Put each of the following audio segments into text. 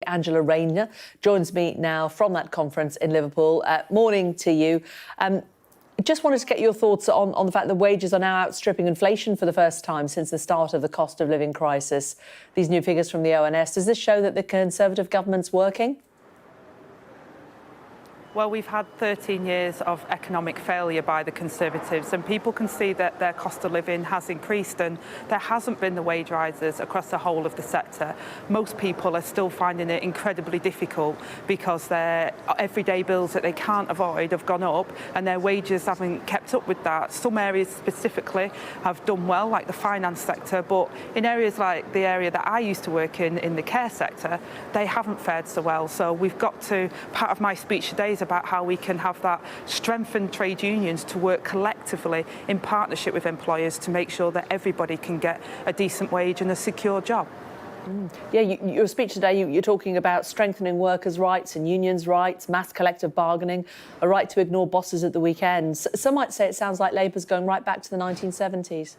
Angela Rayner joins me now from that conference in Liverpool. Morning to you. Just wanted to get your thoughts on the fact that wages are now outstripping inflation for the first time since the start of the cost of living crisis. These new figures from the ONS, does this show that the Conservative government's working? Well, we've had 13 years of economic failure by the Conservatives, and people can see that their cost of living has increased and there hasn't been the wage rises across the whole of the sector. Most people are still finding it incredibly difficult because their everyday bills that they can't avoid have gone up and their wages haven't kept up with that. Some areas specifically have done well, like the finance sector, but in areas like the area that I used to work in the care sector, they haven't fared so well. So we've got to, part of my speech today is about how we can have that strengthened trade unions to work collectively in partnership with employers to make sure that everybody can get a decent wage and a secure job. Yeah, your speech today, you're talking about strengthening workers' rights and unions' rights, mass collective bargaining, a right to ignore bosses at the weekends. Some might say it sounds like Labour's going right back to the 1970s.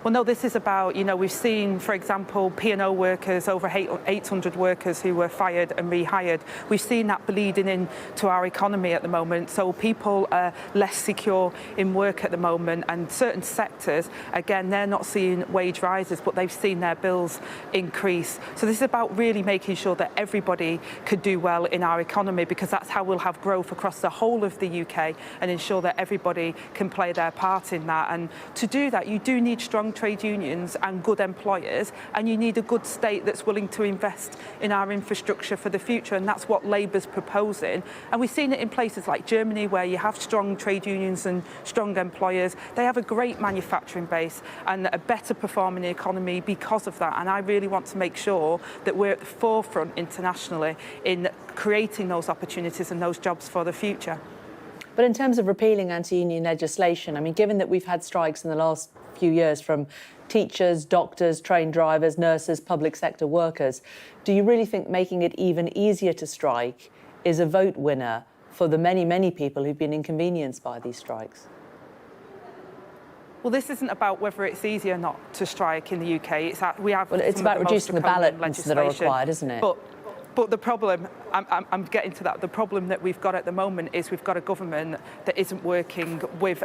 Well, no, this is about, we've seen, for example, P&O workers, over 800 workers who were fired and rehired. We've seen that bleeding into our economy at the moment. So people are less secure in work at the moment, and certain sectors, again, they're not seeing wage rises, but they've seen their bills increase. So this is about really making sure that everybody could do well in our economy, because that's how we'll have growth across the whole of the UK and ensure that everybody can play their part in that. And to do that, you do need strong trade unions and good employers, and you need a good state that's willing to invest in our infrastructure for the future, and that's what Labour's proposing. And we've seen it in places like Germany, where you have strong trade unions and strong employers. They have a great manufacturing base and a better performing economy because of that, and I really want to make sure that we're at the forefront internationally in creating those opportunities and those jobs for the future. But in terms of repealing anti-union legislation, I mean, given that we've had strikes in the last few years from teachers, doctors, train drivers, nurses, public sector workers, do you really think making it even easier to strike is a vote winner for the many, many people who've been inconvenienced by these strikes? Well, this isn't about whether it's easier or not to strike in the UK. It's about reducing the ballots that are required, isn't it? But the problem, I'm getting to that, the problem that we've got at the moment is we've got a government that isn't working with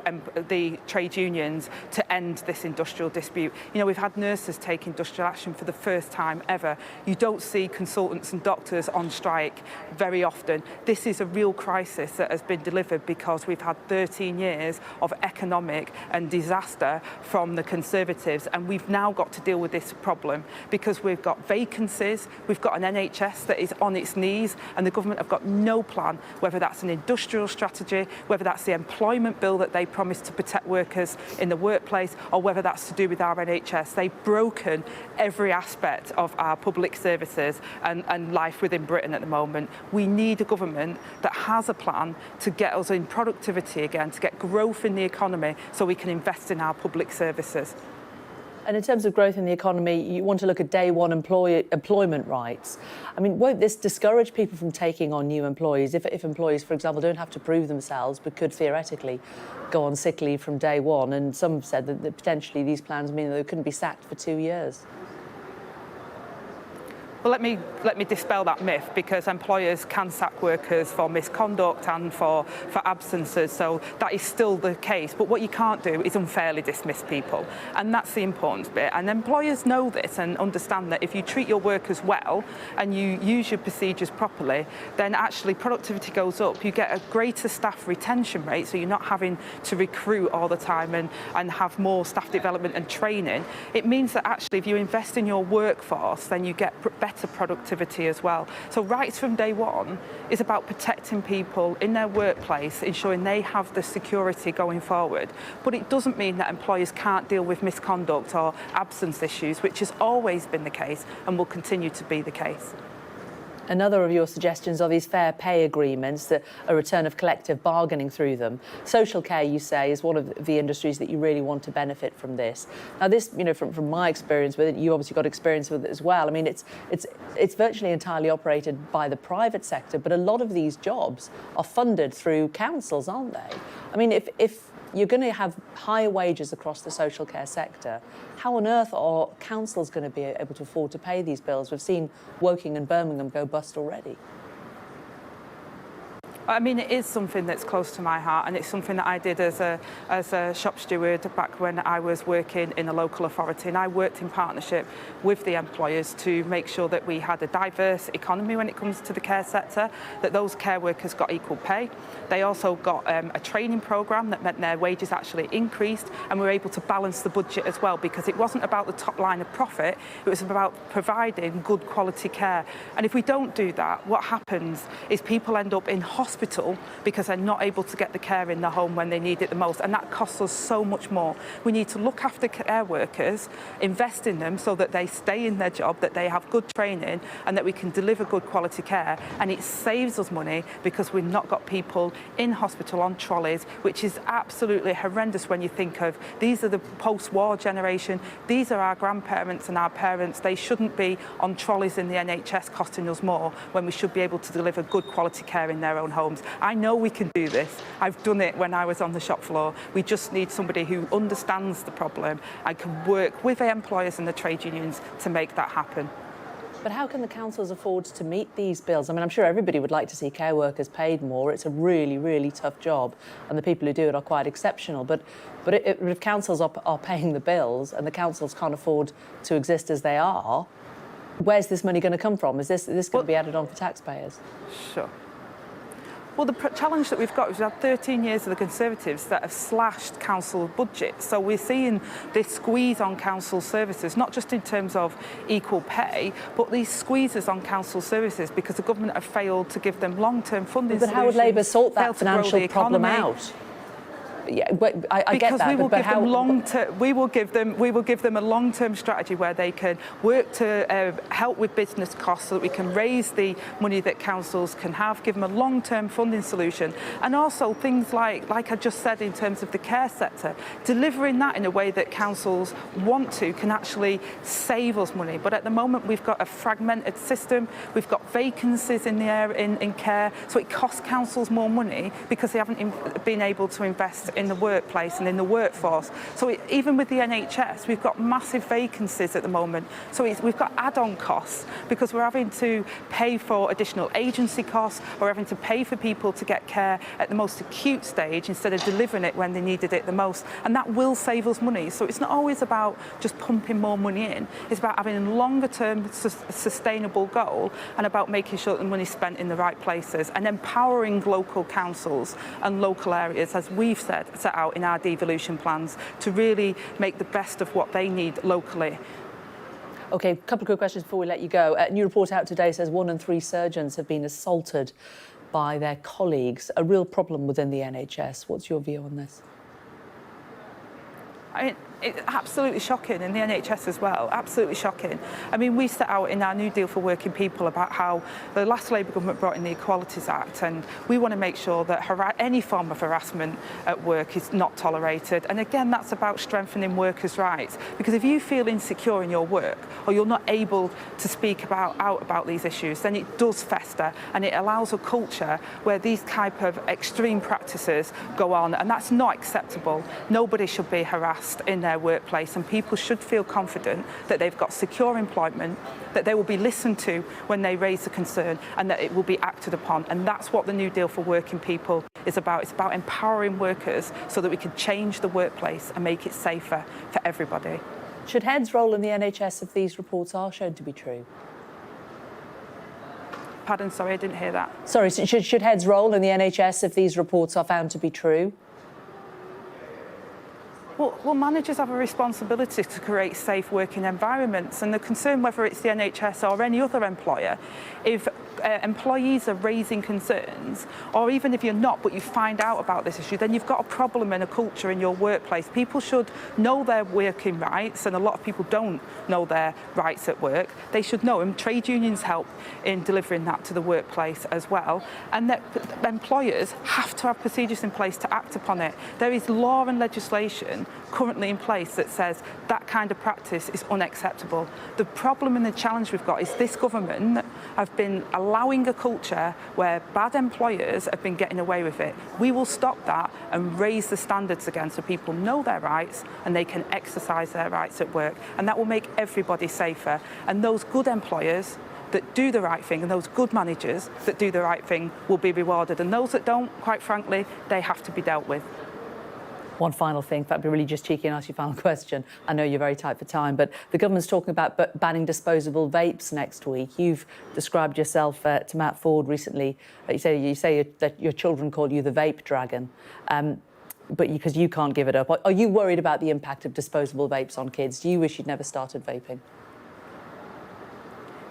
the trade unions to end this industrial dispute. We've had nurses take industrial action for the first time ever. You don't see consultants and doctors on strike very often. This is a real crisis that has been delivered because we've had 13 years of economic and disaster from the Conservatives, and we've now got to deal with this problem because we've got vacancies, we've got an NHS that is on its knees, and the government have got no plan, whether that's an industrial strategy, whether that's the employment bill that they promised to protect workers in the workplace, or whether that's to do with our NHS. They've broken every aspect of our public services and life within Britain at the moment. We need a government that has a plan to get us in productivity again, to get growth in the economy so we can invest in our public services. And in terms of growth in the economy, you want to look at day one employment rights. I mean, won't this discourage people from taking on new employees if employees, for example, don't have to prove themselves but could theoretically go on sick leave from day one? And some have said that potentially these plans mean that they couldn't be sacked for 2 years. Well, let me dispel that myth, because employers can sack workers for misconduct and for absences, so that is still the case. But what you can't do is unfairly dismiss people, and that's the important bit. And employers know this and understand that if you treat your workers well and you use your procedures properly, then actually productivity goes up. You get a greater staff retention rate, so you're not having to recruit all the time and have more staff development and training. It means that actually if you invest in your workforce, then you get better productivity as well. So rights from day one is about protecting people in their workplace, ensuring they have the security going forward. But it doesn't mean that employers can't deal with misconduct or absence issues, which has always been the case and will continue to be the case. Another of your suggestions are these fair pay agreements, a return of collective bargaining through them. Social care, you say, is one of the industries that you really want to benefit from this. Now, this, from my experience with it, you obviously got experience with it as well. I mean, it's virtually entirely operated by the private sector, but a lot of these jobs are funded through councils, aren't they? I mean, if you're going to have higher wages across the social care sector. How on earth are councils going to be able to afford to pay these bills? We've seen Woking and Birmingham go bust already. I mean, it is something that's close to my heart, and it's something that I did as a shop steward back when I was working in a local authority, and I worked in partnership with the employers to make sure that we had a diverse economy when it comes to the care sector, that those care workers got equal pay. They also got a training programme that meant their wages actually increased, and we were able to balance the budget as well, because it wasn't about the top line of profit, it was about providing good quality care. And if we don't do that, what happens is people end up in hospital because they're not able to get the care in the home when they need it the most, and that costs us so much more. We need to look after care workers, invest in them so that they stay in their job, that they have good training, and that we can deliver good quality care. And it saves us money because we've not got people in hospital on trolleys, which is absolutely horrendous when you think of these are the post-war generation, these are our grandparents and our parents. They shouldn't be on trolleys in the NHS costing us more when we should be able to deliver good quality care in their own home. I know we can do this. I've done it when I was on the shop floor. We just need somebody who understands the problem and can work with the employers and the trade unions to make that happen. But how can the councils afford to meet these bills? I mean, I'm sure everybody would like to see care workers paid more. It's a really, really tough job, and the people who do it are quite exceptional. But if councils are paying the bills and the councils can't afford to exist as they are, where's this money going to come from? Is this going to be added on for taxpayers? Sure. Well, the challenge that we've got is we've had 13 years of the Conservatives that have slashed council budgets. So we're seeing this squeeze on council services, not just in terms of equal pay, but these squeezes on council services because the government have failed to give them long-term funding But solutions. how would Labour sort that financial problem out? Yeah, I get that. Because we will give them a long-term strategy where they can work to help with business costs, so that we can raise the money that councils can have, give them a long-term funding solution, and also things like I just said in terms of the care sector, delivering that in a way that councils want to can actually save us money. But at the moment we've got a fragmented system, we've got vacancies in the area in care, so it costs councils more money because they haven't been able to invest in the workplace and in the workforce. So even with the NHS, we've got massive vacancies at the moment. So we've got add-on costs because we're having to pay for additional agency costs, or having to pay for people to get care at the most acute stage instead of delivering it when they needed it the most. And that will save us money. So it's not always about just pumping more money in. It's about having a longer-term sustainable goal, and about making sure that the money's spent in the right places, and empowering local councils and local areas, as we've set out in our devolution plans, to really make the best of what they need locally. OK, a couple of quick questions before we let you go. A new report out today says 1 in 3 surgeons have been assaulted by their colleagues. A real problem within the NHS. What's your view on this? It's absolutely shocking in the NHS as well, absolutely shocking. I mean, we set out in our New Deal for Working People about how the last Labour government brought in the Equalities Act, and we want to make sure that any form of harassment at work is not tolerated. And again, that's about strengthening workers' rights, because if you feel insecure in your work, or you're not able to speak out about these issues, then it does fester, and it allows a culture where these type of extreme practices go on, and that's not acceptable. Nobody should be harassed in their workplace, and people should feel confident that they've got secure employment, that they will be listened to when they raise a concern, and that it will be acted upon. And that's what the New Deal for Working People is about. It's about empowering workers so that we can change the workplace and make it safer for everybody. Should heads roll in the NHS if these reports are shown to be true? Pardon, sorry, I didn't hear that. Sorry, should heads roll in the NHS if these reports are found to be true? Well, managers have a responsibility to create safe working environments, and the concern, whether it's the NHS or any other employer, if employees are raising concerns, or even if you're not, but you find out about this issue, then you've got a problem in a culture in your workplace. People should know their working rights, and a lot of people don't know their rights at work. They should know, and trade unions help in delivering that to the workplace as well, and that employers have to have procedures in place to act upon it. There is law and legislation legislation currently in place that says that kind of practice is unacceptable. The problem and the challenge we've got is this government have been allowing a culture where bad employers have been getting away with it. We will stop that and raise the standards again so people know their rights and they can exercise their rights at work, and that will make everybody safer. And those good employers that do the right thing and those good managers that do the right thing will be rewarded, and those that don't, quite frankly, they have to be dealt with. One final thing, in fact, I'd be really just cheeky and ask you a final question. I know you're very tight for time, but the government's talking about banning disposable vapes next week. You've described yourself to Matt Ford recently. You say that your children call you the vape dragon, but because you can't give it up. Are you worried about the impact of disposable vapes on kids? Do you wish you'd never started vaping?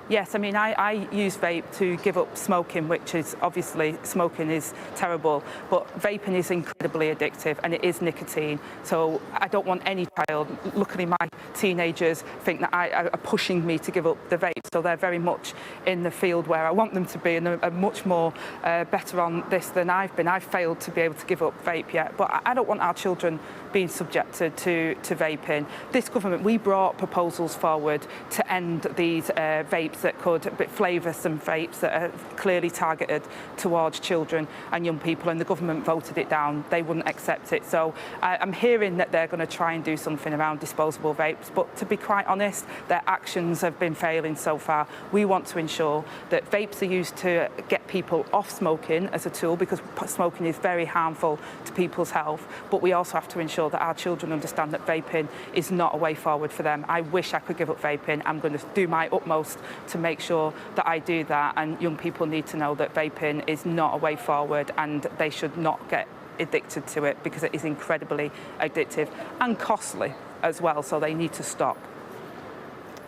Yes, I mean, I use vape to give up smoking, which is obviously smoking is terrible, but vaping is incredibly addictive and it is nicotine. So I don't want any child, luckily my teenagers think that are pushing me to give up the vape. So they're very much in the field where I want them to be and are much more better on this than I've been. I've failed to be able to give up vape yet, but I don't want our children being subjected to vaping. This government, we brought proposals forward to end these vapes that could flavour some vapes that are clearly targeted towards children and young people, and the government voted it down. They wouldn't accept it. So I'm hearing that they're going to try and do something around disposable vapes, but to be quite honest, their actions have been failing so far. We want to ensure that vapes are used to get people off smoking as a tool, because smoking is very harmful to people's health, but we also have to ensure that our children understand that vaping is not a way forward for them. I wish I could give up vaping. I'm going to do my utmost to make sure that I do that, and young people need to know that vaping is not a way forward and they should not get addicted to it, because it is incredibly addictive and costly as well, so they need to stop.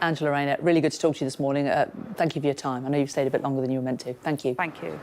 Angela Rayner, really good to talk to you this morning. Thank you for your time. I know you've stayed a bit longer than you were meant to. Thank you. Thank you.